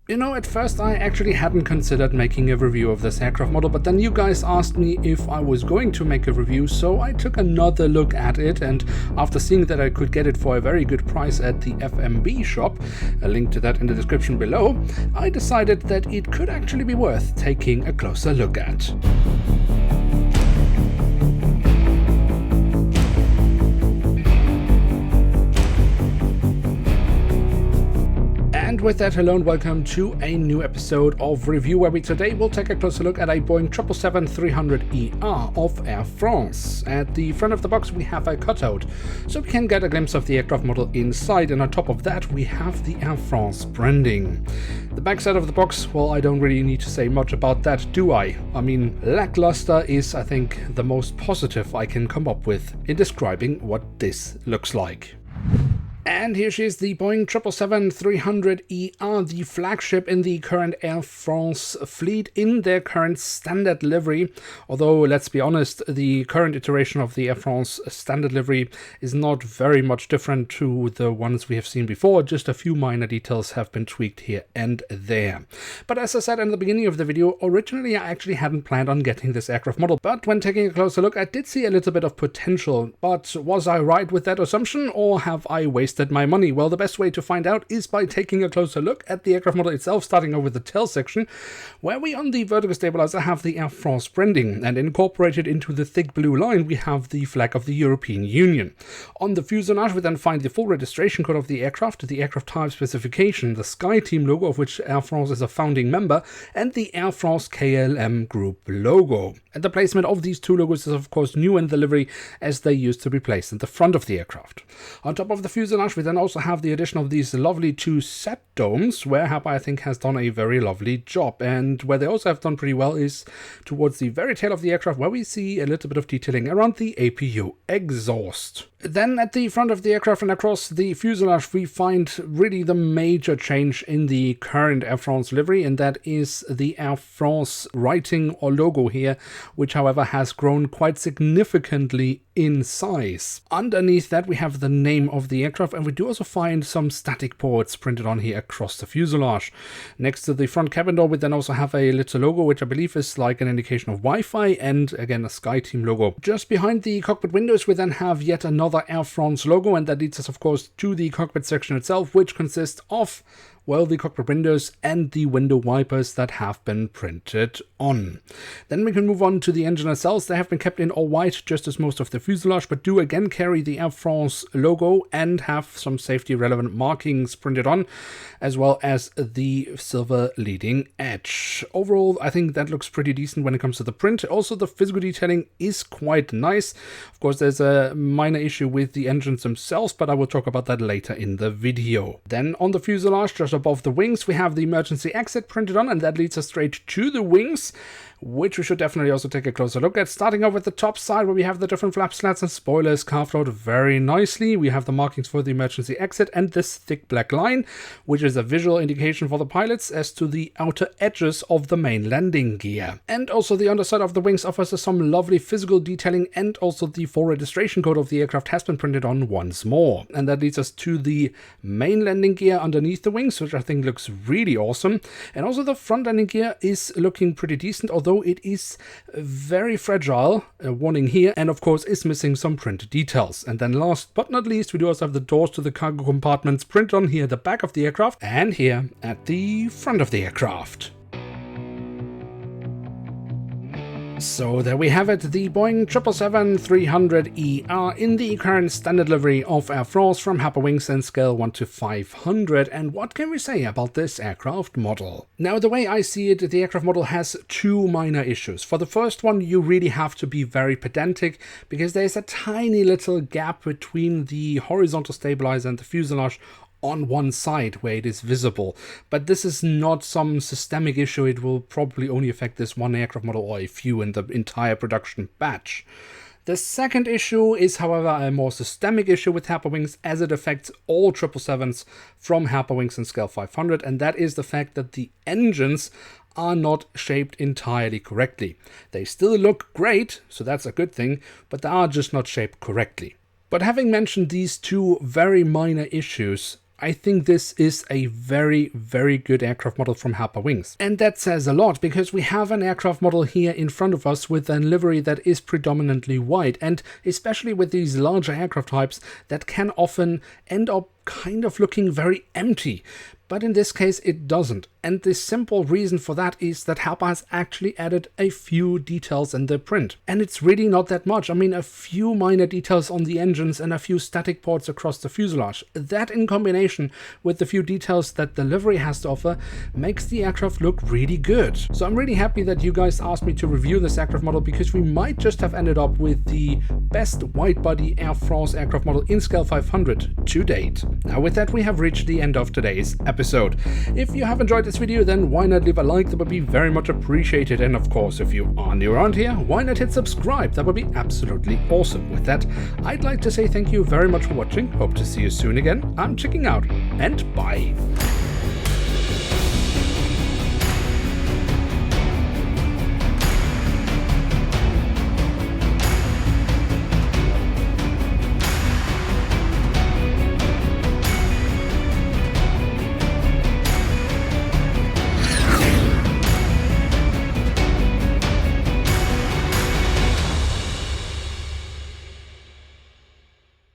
You know, at first I actually hadn't considered making a review of this aircraft model, but then you guys asked me if I was going to make a review, so I took another look at it, and after seeing that I could get it for a very good price at the FMB shop, a link to that in the description below, I decided that it could actually be worth taking a closer look at. And with that, hello and welcome to a new episode of Review, where we today will take a closer look at a Boeing 777-300ER of Air France. At the front of the box we have a cutout, so we can get a glimpse of the aircraft model inside, and on top of that we have the Air France branding. The backside of the box, well, I don't really need to say much about that, do I? I mean, lackluster is, I think, the most positive I can come up with in describing what this looks like. And here she is, the Boeing 777-300ER, the flagship in the current Air France fleet in their current standard livery. Although, let's be honest, the current iteration of the Air France standard livery is not very much different to the ones we have seen before. Just a few minor details have been tweaked here and there. But as I said in the beginning of the video, originally I actually hadn't planned on getting this aircraft model. But when taking a closer look, I did see a little bit of potential. But was I right with that assumption, or have I wasted my money? Well, the best way to find out is by taking a closer look at the aircraft model itself, starting over the tail section, where we on the vertical stabilizer have the Air France branding, and incorporated into the thick blue line we have the flag of the European Union. On the fuselage we then find the full registration code of the aircraft type specification, the SkyTeam logo, of which Air France is a founding member, and the Air France KLM Group logo. And the placement of these two logos is of course new in the livery, as they used to be placed in the front of the aircraft. On top of the fuselage we then also have the addition of these lovely two set domes, where Herpa, I think, has done a very lovely job. And where they also have done pretty well is towards the very tail of the aircraft, where we see a little bit of detailing around the APU exhaust. Then at the front of the aircraft and across the fuselage we find really the major change in the current Air France livery, and that is the Air France writing or logo here, which however has grown quite significantly in size. Underneath that we have the name of the aircraft, and we do also find some static ports printed on here across the fuselage. Next to the front cabin door we then also have a little logo, which I believe is like an indication of Wi-Fi, and again a SkyTeam logo. Just behind the cockpit windows we then have yet another Air France logo, and that leads us of course to the cockpit section itself, which consists of, well, the cockpit windows and the window wipers that have been printed on. Then we can move on to the engine nacelles. They have been kept in all white, just as most of the fuselage, but do again carry the Air France logo and have some safety relevant markings printed on, as well as the silver leading edge. Overall, I think that looks pretty decent when it comes to the print. Also, the physical detailing is quite nice. Of course, there's a minor issue with the engines themselves, but I will talk about that later in the video. Then on the fuselage, just above the wings, we have the emergency exit printed on, and that leads us straight to the wings, which we should definitely also take a closer look at. Starting off with the top side, where we have the different flap slats and spoilers carved out very nicely. We have the markings for the emergency exit and this thick black line, which is a visual indication for the pilots as to the outer edges of the main landing gear. And also the underside of the wings offers us some lovely physical detailing, and also the full registration code of the aircraft has been printed on once more. And that leads us to the main landing gear underneath the wings, which I think looks really awesome. And also the front landing gear is looking pretty decent, although it is very fragile, a warning here, and of course is missing some print details. And then last but not least, we do also have the doors to the cargo compartments printed on here at the back of the aircraft and here at the front of the aircraft. So there we have it, the Boeing 777-300ER in the current standard livery of Air France from Herpa Wings and scale 1 to 500. And what can we say about this aircraft model? Now, the way I see it, the aircraft model has two minor issues. For the first one, you really have to be very pedantic, because there's a tiny little gap between the horizontal stabilizer and the fuselage on one side where it is visible. But this is not some systemic issue. It will probably only affect this one aircraft model or a few in the entire production batch. The second issue is, however, a more systemic issue with Herpa Wings, as it affects all 777s from Herpa Wings in scale 500, and that is the fact that the engines are not shaped entirely correctly. They still look great, so that's a good thing, but they are just not shaped correctly. But having mentioned these two very minor issues, I think this is a very, very good aircraft model from Herpa Wings. And that says a lot, because we have an aircraft model here in front of us with a livery that is predominantly white, and especially with these larger aircraft types, that can often end up kind of looking very empty. But in this case it doesn't, and the simple reason for that is that Herpa has actually added a few details in the print. And it's really not that much. I mean, a few minor details on the engines and a few static ports across the fuselage. That in combination with the few details that the livery has to offer makes the aircraft look really good. So I'm really happy that you guys asked me to review this aircraft model, because we might just have ended up with the best wide-body Air France aircraft model in Scale 500 to date. Now with that, we have reached the end of today's episode. If you have enjoyed this video, then why not leave a like? That would be very much appreciated. And of course, if you are new around here, why not hit subscribe? That would be absolutely awesome. With that, I'd like to say thank you very much for watching. Hope to see you soon again. I'm checking out, and bye.